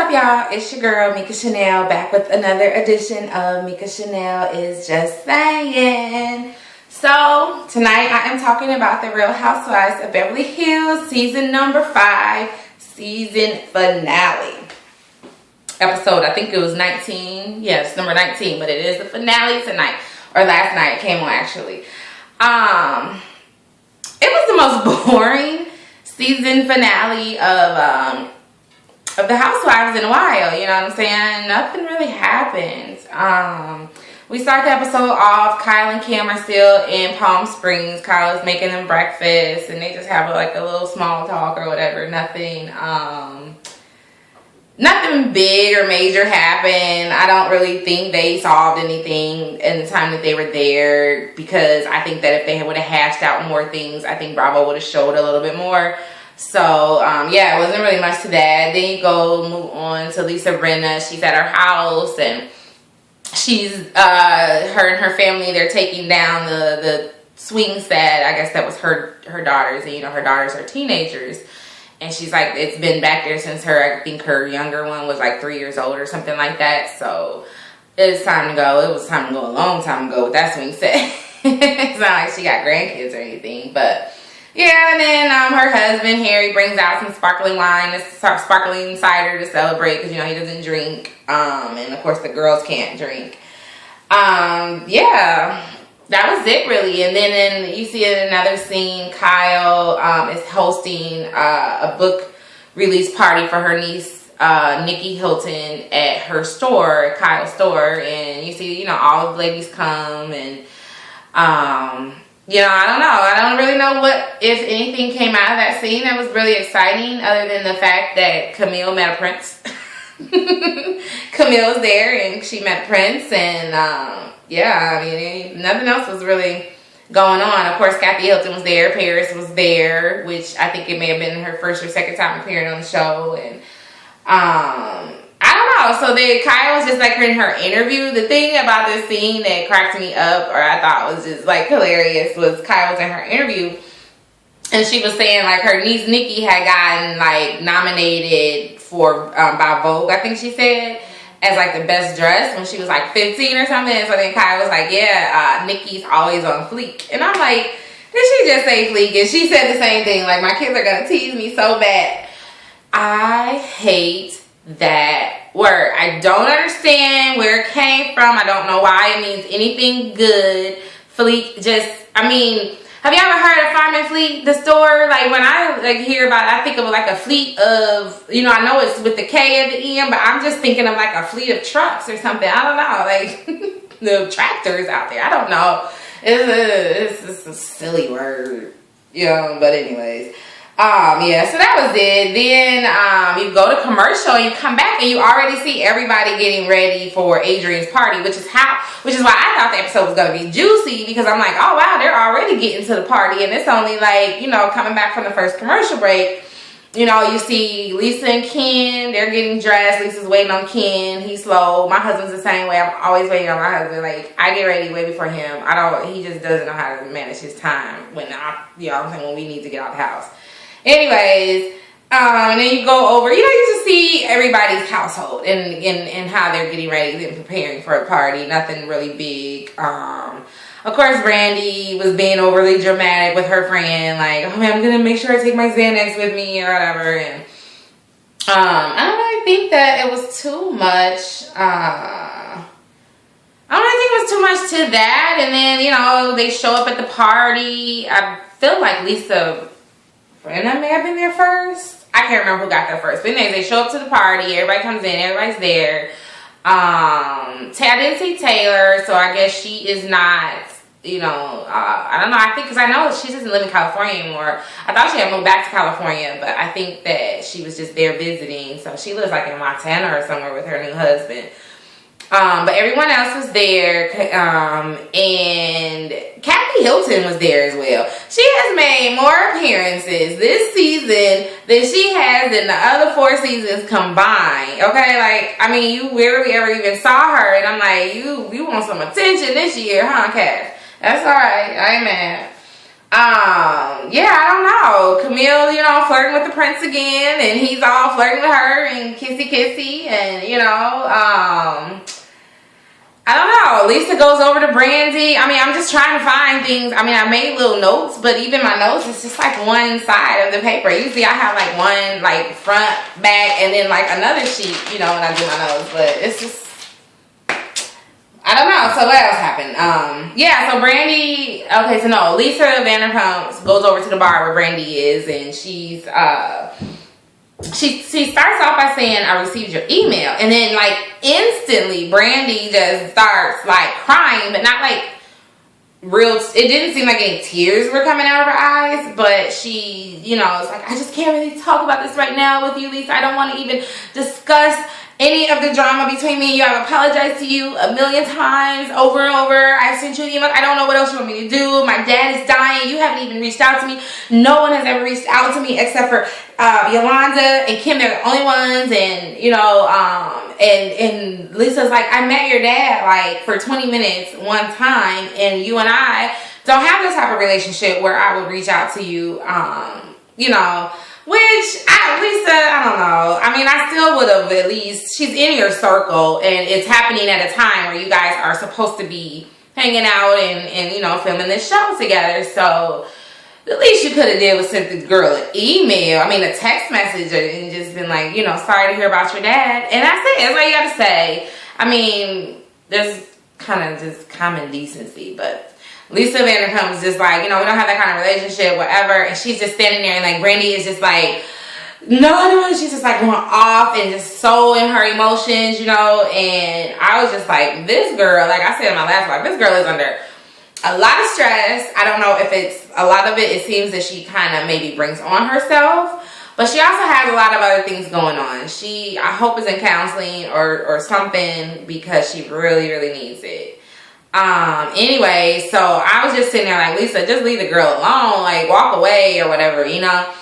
up, y'all? It's your girl Mika Chanel back with another edition of Mika Chanel is Just Saying. So tonight I am talking about the Real Housewives of Beverly Hills season number 5 season finale episode. I think it was 19. Yes, number 19, but it is the finale tonight, or last night it came on actually. It was the most boring season finale of the Housewives in a while, you know what I'm saying? Nothing really happened. We start the episode off, Kyle and Kim are still in Palm Springs. Kyle is making them breakfast and they just have like a little small talk or whatever. Nothing big or major happened. I don't really think they solved anything in the time that they were there, because I think that if they would have hashed out more things, I think Bravo would have showed a little bit more. So, yeah, it wasn't really much to that. Then you move on to Lisa Rinna. She's at her house, and she's, her and her family, they're taking down the swing set. I guess that was her daughters, and, you know, her daughters are teenagers. And she's like, it's been back there since I think her younger one was like 3 years old or something like that. So, it's time to go. It was time to go a long time ago with that swing set. It's not like she got grandkids or anything, but... yeah, and then her husband, Harry, brings out some sparkling wine, sparkling cider to celebrate, because, you know, he doesn't drink. And, of course, the girls can't drink. Yeah, that was it, really. And then you see in another scene, Kyle is hosting a book release party for her niece, Nikki Hilton, at her store, Kyle's store. And you see, you know, all the ladies come and... you know, I don't know. I don't really know what, if anything, came out of that scene that was really exciting, other than the fact that Camille met a prince. Camille's there, and she met a prince, and, yeah, I mean, nothing else was really going on. Of course, Kathy Hilton was there. Paris was there, which I think it may have been her first or second time appearing on the show, and, I don't know. So then Kyle was just like in her interview. The thing about this scene that cracked me up, or I thought was just like hilarious, was Kyle was in her interview and she was saying like her niece Nikki had gotten like nominated for by Vogue, I think she said, as like the best dress when she was like 15 or something. So then Kyle was like, yeah, Nikki's always on fleek. And I'm like, did she just say fleek? And she said the same thing, like, my kids are gonna tease me so bad. I hate that word. I don't understand where it came from. I don't know why it means anything good. Fleek, just, I mean, have you ever heard of Farm and Fleet, the store? Like, when I like hear about it, I think of like a fleet of, you know, I know it's with the K at the end, but I'm just thinking of like a fleet of trucks or something. I don't know, like the tractors out there. I don't know. It's a silly word, you know, but anyways. Yeah, so that was it. Then you go to commercial and you come back and you already see everybody getting ready for Adrian's party, which is why I thought the episode was gonna be juicy, because I'm like, oh wow, they're already getting to the party, and it's only like, you know, coming back from the first commercial break. You know, you see Lisa and Ken, they're getting dressed. Lisa's waiting on Ken. He's slow. My husband's the same way. I'm always waiting on my husband. Like, I get ready way before him. He just doesn't know how to manage his time when when we need to get out of the house. Anyways, and then you go over, you know, you just see everybody's household and how they're getting ready and preparing for a party. Nothing really big. Of course, Brandy was being overly dramatic with her friend, like, oh man, I'm gonna make sure I take my Xanax with me or whatever. And I don't really think that it was too much. I don't really think it was too much to that. And then, you know, they show up at the party. I feel like Lisa Rinna may have been there first. I can't remember who got there first. But anyways, they show up to the party. Everybody comes in. Everybody's there. I didn't see Taylor, so I guess she is not, you know, I don't know. I think, because I know she doesn't live in California anymore. I thought she had moved back to California, but I think that she was just there visiting. So she lives like in Montana or somewhere with her new husband. But everyone else was there, and Kathy Hilton was there as well. She has made more appearances this season than she has in the other 4 seasons combined. Okay, like, I mean, you rarely ever even saw her, and I'm like, you want some attention this year, huh, Kat? That's alright, I ain't mad. Yeah, I don't know. Camille, you know, flirting with the prince again, and he's all flirting with her and kissy kissy, and you know, I don't know. Lisa goes over to Brandy. I mean, I'm just trying to find things. I mean, I made little notes, but even my notes, it's just like one side of the paper. Usually I have like one, like front, back, and then like another sheet, you know, when I do my notes. But it's just, I don't know. So what else happened? Yeah, so Brandy, okay, so no, Lisa Vanderpump goes over to the bar where Brandy is, and she's, she starts off by saying, I received your email. And then, like, instantly, Brandy just starts, like, crying, but not, like, real. It didn't seem like any tears were coming out of her eyes, but she, you know, it's like, I just can't really talk about this right now with you, Lisa. I don't want to even discuss any of the drama between me and you. I've apologized to you a million times over and over. I sent you an email. I don't know what else you want me to do. My dad is dying. You haven't even reached out to me. No one has ever reached out to me except for Yolanda and Kim. They're the only ones. And, you know, and Lisa's like, I met your dad like for 20 minutes one time, and you and I don't have this type of relationship where I would reach out to you, you know. Which, Lisa, I don't know. I mean, I still would have at least, she's in your circle, and it's happening at a time where you guys are supposed to be hanging out and you know, filming this show together. So, the least you could have did was sent the girl an email. I mean, a text message, and just been like, you know, sorry to hear about your dad. And that's it. That's all you got to say. I mean, there's kind of just common decency, but Lisa Vanderpump is just like, you know, we don't have that kind of relationship, whatever. And she's just standing there, and like Brandy is just like, no, she's just like going off and just so in her emotions, you know. And I was just like, this girl, like I said in my last life, this girl is under a lot of stress. I don't know if it's a lot of it. It seems that she kind of maybe brings on herself, but she also has a lot of other things going on. She, I hope, is in counseling or something, because she really, really needs it. Anyway, so I was just sitting there like, Lisa, just leave the girl alone, like walk away or whatever, you know.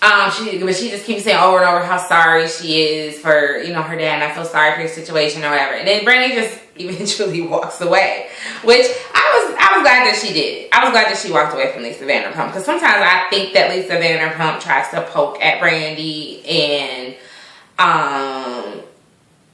But she just keeps saying over and over how sorry she is for, you know, her dad, and I feel sorry for your situation or whatever. And then Brandy just eventually walks away, which I was glad that she did. I was glad that she walked away from Lisa Vanderpump, because sometimes I think that Lisa Vanderpump tries to poke at Brandy, and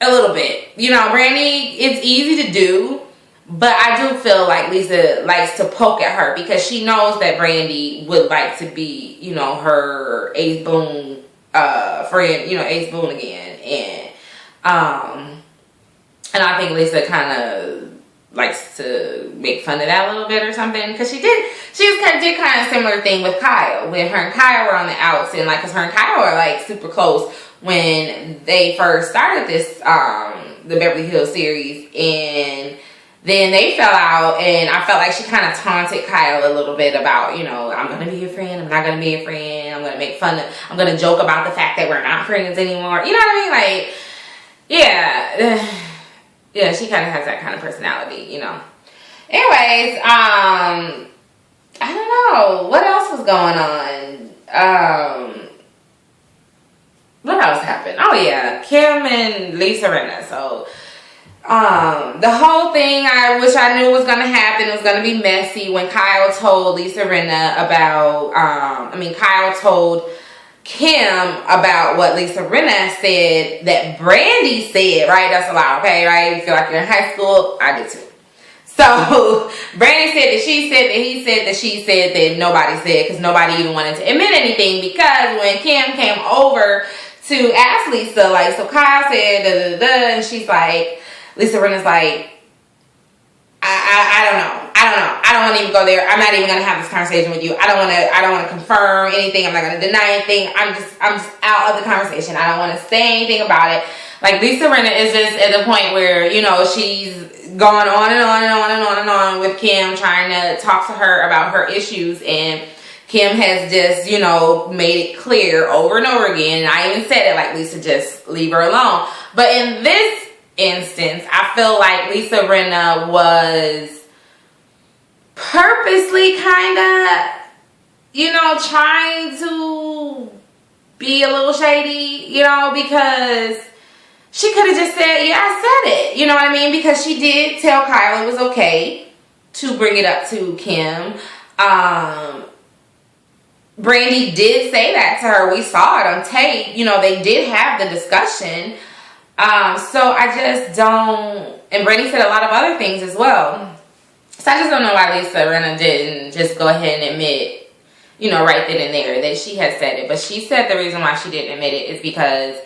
a little bit, you know, Brandy, it's easy to do. But I do feel like Lisa likes to poke at her, because she knows that Brandy would like to be, you know, her Ace Boone friend, you know, Ace Boone again. And I think Lisa kind of likes to make fun of that a little bit or something, because she did kind of similar thing with Kyle, when her and Kyle were on the outs, and like, because her and Kyle are like super close when they first started this the Beverly Hills series, and then they fell out, and I felt like she kind of taunted Kyle a little bit about, you know, I'm going to be your friend, I'm not going to be your friend, I'm going to make fun of, I'm going to joke about the fact that we're not friends anymore. You know what I mean? Like, yeah. Yeah, she kind of has that kind of personality, you know. Anyways, I don't know. What else was going on? What else happened? Oh, yeah. Kim and Lisa Rinna. So, the whole thing which I knew was going to happen, it was going to be messy when Kyle told Lisa Rinna about, Kyle told Kim about what Lisa Rinna said that Brandy said, right? That's a lot, okay, right? You feel like you're in high school? I do too. So, Brandy said that she said that he said that she said that nobody said, because nobody even wanted to admit anything, because when Kim came over to ask Lisa, like, so Kyle said da-da-da-da, and she's like, Lisa Rinna's like, I don't know. I don't want to even go there. I'm not even going to have this conversation with you. I don't want to confirm anything. I'm not going to deny anything. I'm just out of the conversation. I don't want to say anything about it. Like, Lisa Rinna is just at the point where, you know, she's gone on and on and on and on and on with Kim, trying to talk to her about her issues, and Kim has just, you know, made it clear over and over again. And I even said it, like, Lisa, just leave her alone. But in this instance, I feel like Lisa Rinna was purposely kind of, you know, trying to be a little shady, you know, because she could have just said, yeah, I said it, you know what I mean? Because she did tell Kyle it was okay to bring it up to Kim. Brandy did say that to her. We saw it on tape. You know, they did have the discussion. So I just don't, and Brandy said a lot of other things as well. So I just don't know why Lisa Rinna didn't just go ahead and admit, you know, right then and there that she had said it. But she said the reason why she didn't admit it is because,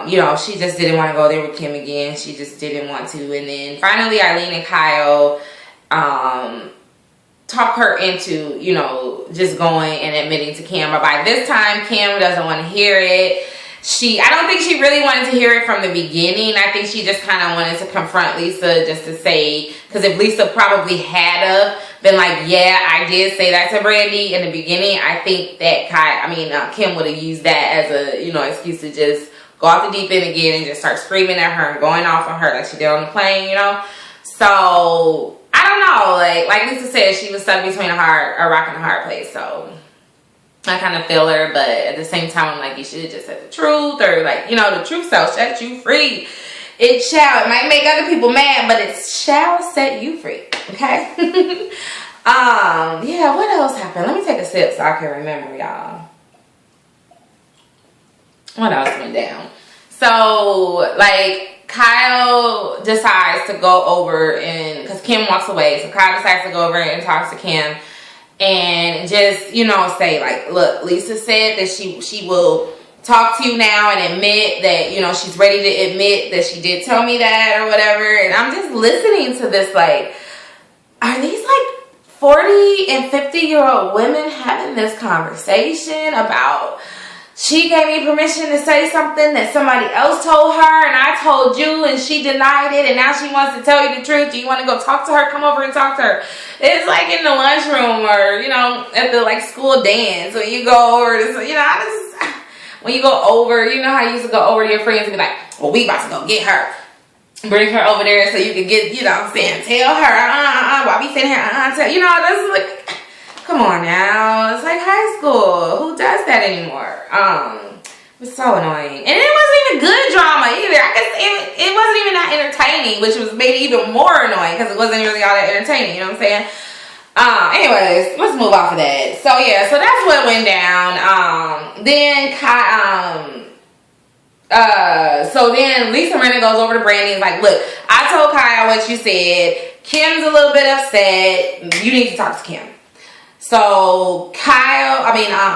you know, she just didn't want to go there with Kim again. She just didn't want to. And then finally Eileen and Kyle talk her into, you know, just going and admitting to Kim. But by this time, Kim doesn't want to hear it. I don't think she really wanted to hear it from the beginning. I think she just kind of wanted to confront Lisa just to say, because if Lisa probably had been like, yeah, I did say that to Brandy in the beginning, I think that Kim would have used that as a, you know, excuse to just go off the deep end again and just start screaming at her and going off on her like she did on the plane, you know. So I don't know, like Lisa said, she was stuck between a rock and a hard place. So I kind of feel her, but at the same time, I'm like, you should have just said the truth, or like, you know, the truth shall set you free. It might make other people mad, but it shall set you free. Okay. Yeah. What else happened? Let me take a sip so I can remember, y'all. What else went down? So, like, Kyle decides to go over because Kim walks away. So Kyle decides to go over and talks to Kim. And just, you know, say like, look, Lisa said that she will talk to you now and admit that, you know, she's ready to admit that she did tell me that or whatever. And I'm just listening to this like, are these like 40 and 50-year-old women having this conversation about she gave me permission to say something that somebody else told her and I told you and she denied it and now she wants to tell you the truth. Do you want to go talk to her? Come over and talk to her. It's like in the lunchroom or, you know, at the like school dance when you go over to, you know, when you go over, you know how you used to go over to your friends and be like, well, we about to go get her. Bring her over there so you can get, you know what I'm saying, tell her, while we sitting here, tell, you know, this is like, come on now. It's like high school. Who does that anymore? It was so annoying. And it wasn't even good drama either. I guess it wasn't even that entertaining, which was made it even more annoying because it wasn't really all that entertaining. You know what I'm saying? Anyways, let's move off of that. So, yeah. So, that's what went down. So then Lisa Rinna goes over to Brandy and is like, look, I told Kyle what you said. Kim's a little bit upset. You need to talk to Kim. So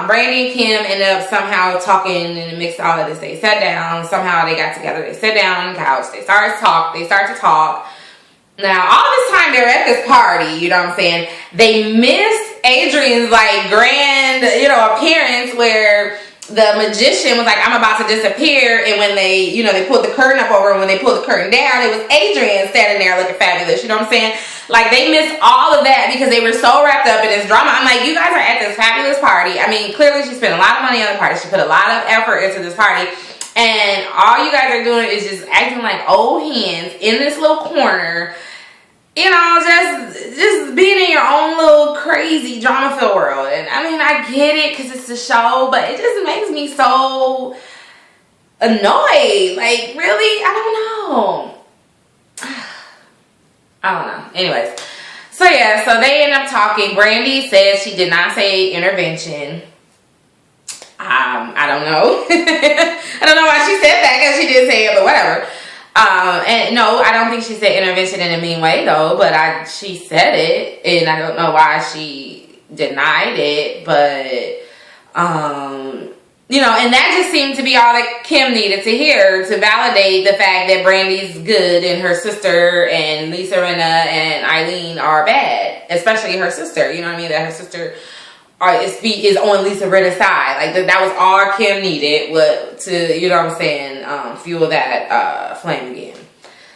Brandy and Kim ended up somehow talking in the mix of all of this. They sat down. Somehow they got together. They sat down on the couch. They start to talk. Now, all this time they're at this party, you know what I'm saying? They missed Adrian's like grand, you know, appearance where the magician was like, I'm about to disappear. And when they, you know, they pulled the curtain up over, and when they pulled the curtain down, it was Adrian standing there looking fabulous. You know what I'm saying? Like, they missed all of that because they were so wrapped up in this drama. I'm like, you guys are at this fabulous party. I mean, clearly she spent a lot of money on the party. She put a lot of effort into this party. And all you guys are doing is just acting like old hens in this little corner. You know, just being in your own little crazy drama-filled world. And, I mean, I get it because it's a show, but it just makes me so annoyed. Like, really? I don't know. I don't know. Anyways. So, yeah. So, they end up talking. Brandy says she did not say intervention. I don't know. I don't know why she said that because she did say it, but whatever. And no, I don't think she said intervention in a mean way though, but she said it, and I don't know why she denied it, but, you know, and that just seemed to be all that Kim needed to hear to validate the fact that Brandy's good and her sister and Lisa Rinna and Eileen are bad, especially her sister, you know what I mean, that her sister is on Lisa Rinna's side. Like, that was all Kim needed to, you know what I'm saying, fuel that flame again.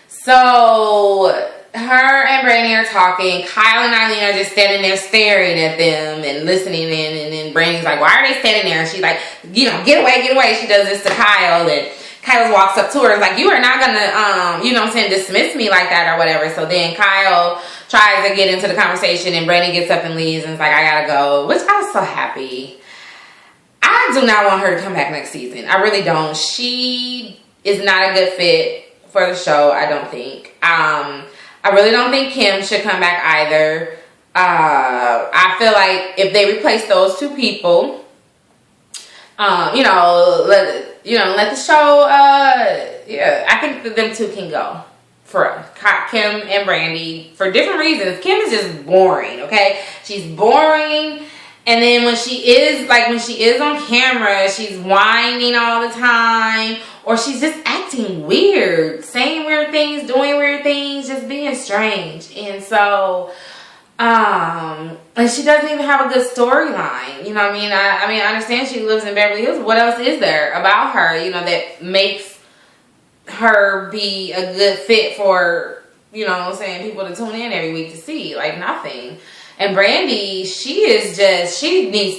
So, her and Brandy are talking. Kyle and Eileen are just standing there staring at them and listening in. And then Brandy's like, why are they standing there? And she's like, you know, get away, get away. She does this to Kyle. And Kyle walks up to her and is like, you are not going to, you know what I'm saying, dismiss me like that or whatever. So then Kyle tries to get into the conversation and Brandy gets up and leaves and is like, I gotta go. Which I was so happy. I do not want her to come back next season. I really don't. She is not a good fit for the show, I don't think. I really don't think Kim should come back either. I feel like if they replace those two people, let the show, I think that them two can go. For Kim and Brandy, for different reasons. Kim is just boring, okay? She's boring. And then when she is on camera, she's whining all the time. Or she's just acting weird. Saying weird things, doing weird things, just being strange. And so, and she doesn't even have a good storyline. You know what I mean? I understand she lives in Beverly Hills. What else is there about her, that makes her be a good fit for, people to tune in every week to see? Like, nothing. And Brandy, she needs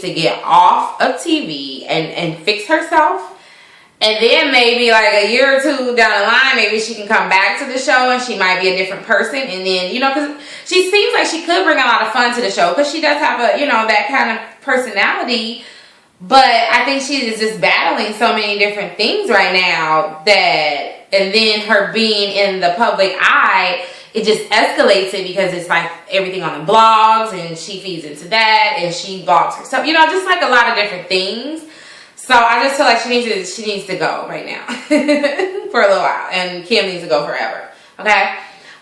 to get off of TV and fix herself. And then maybe like a year or two down the line, maybe she can come back to the show and she might be a different person. And then, because she seems like she could bring a lot of fun to the show because she does have a, that kind of personality. But I think she is just battling so many different things right now and then her being in the public eye, it just escalates it because it's like everything on the blogs and she feeds into that and she blogs herself, just like a lot of different things. So I just feel like she needs to go right now for a little while, and Kim needs to go forever. Okay.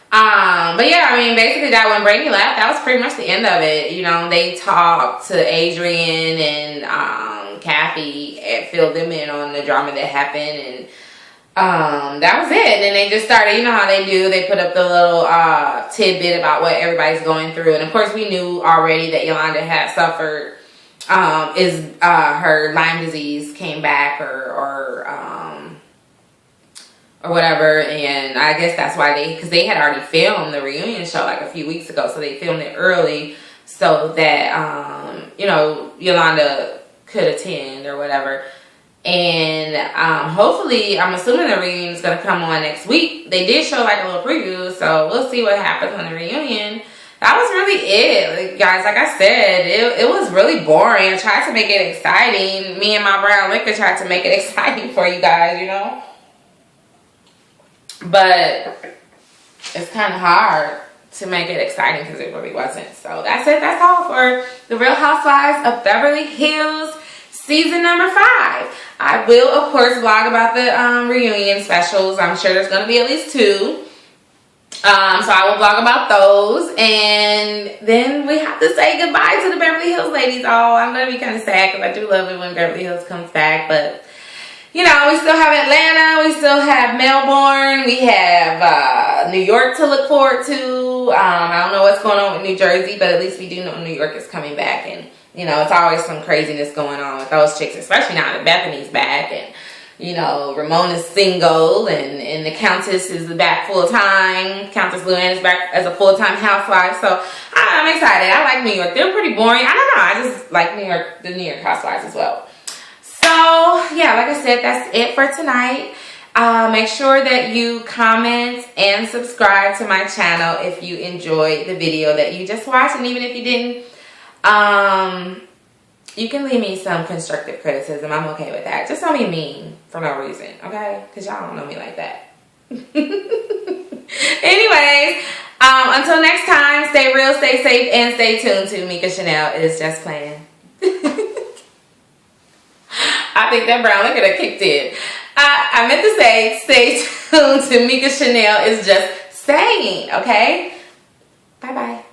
But yeah, basically that when Brandy left, that was pretty much the end of it. They talked to Adrian and Kathy and filled them in on the drama that happened, and that was it. And they just started, how they do. They put up the little tidbit about what everybody's going through, and of course we knew already that Yolanda had suffered. Her Lyme disease came back or whatever, and I guess that's why because they had already filmed the reunion show like a few weeks ago, so they filmed it early so that Yolanda could attend or whatever. And hopefully, I'm assuming the reunion is going to come on next week. They did show like a little preview, so we'll see what happens on the reunion. That was really it, guys. Like I said, it was really boring. I tried to make it exciting. Me and my brown liquor tried to make it exciting for you guys, But it's kind of hard to make it exciting because it really wasn't. So that's it. That's all for The Real Housewives of Beverly Hills season number 5. I will, of course, vlog about the reunion specials. I'm sure there's going to be at least 2. So I will vlog about those, and then we have to say goodbye to the Beverly Hills ladies. Oh, I'm going to be kind of sad because I do love it when Beverly Hills comes back, but we still have Atlanta, we still have Melbourne, we have New York to look forward to. I don't know what's going on with New Jersey, but at least we do know New York is coming back, and it's always some craziness going on with those chicks, especially now that Bethany's back, and Ramona's single, and the Countess is back full-time. Countess Luann is back as a full-time housewife. So I'm excited. I like New York. They're pretty boring. I don't know. I just like New York, the New York housewives as well. So yeah, like I said, that's it for tonight. Make sure that you comment and subscribe to my channel if you enjoyed the video that you just watched. And even if you didn't, you can leave me some constructive criticism. I'm okay with that. Just don't be mean for no reason, okay? Because y'all don't know me like that. Anyways, until next time, stay real, stay safe, and stay tuned to Mika Chanel Is Just Playing. I think that brown liquor that kicked in. I meant to say, stay tuned to Mika Chanel Is Just Saying, okay? Bye-bye.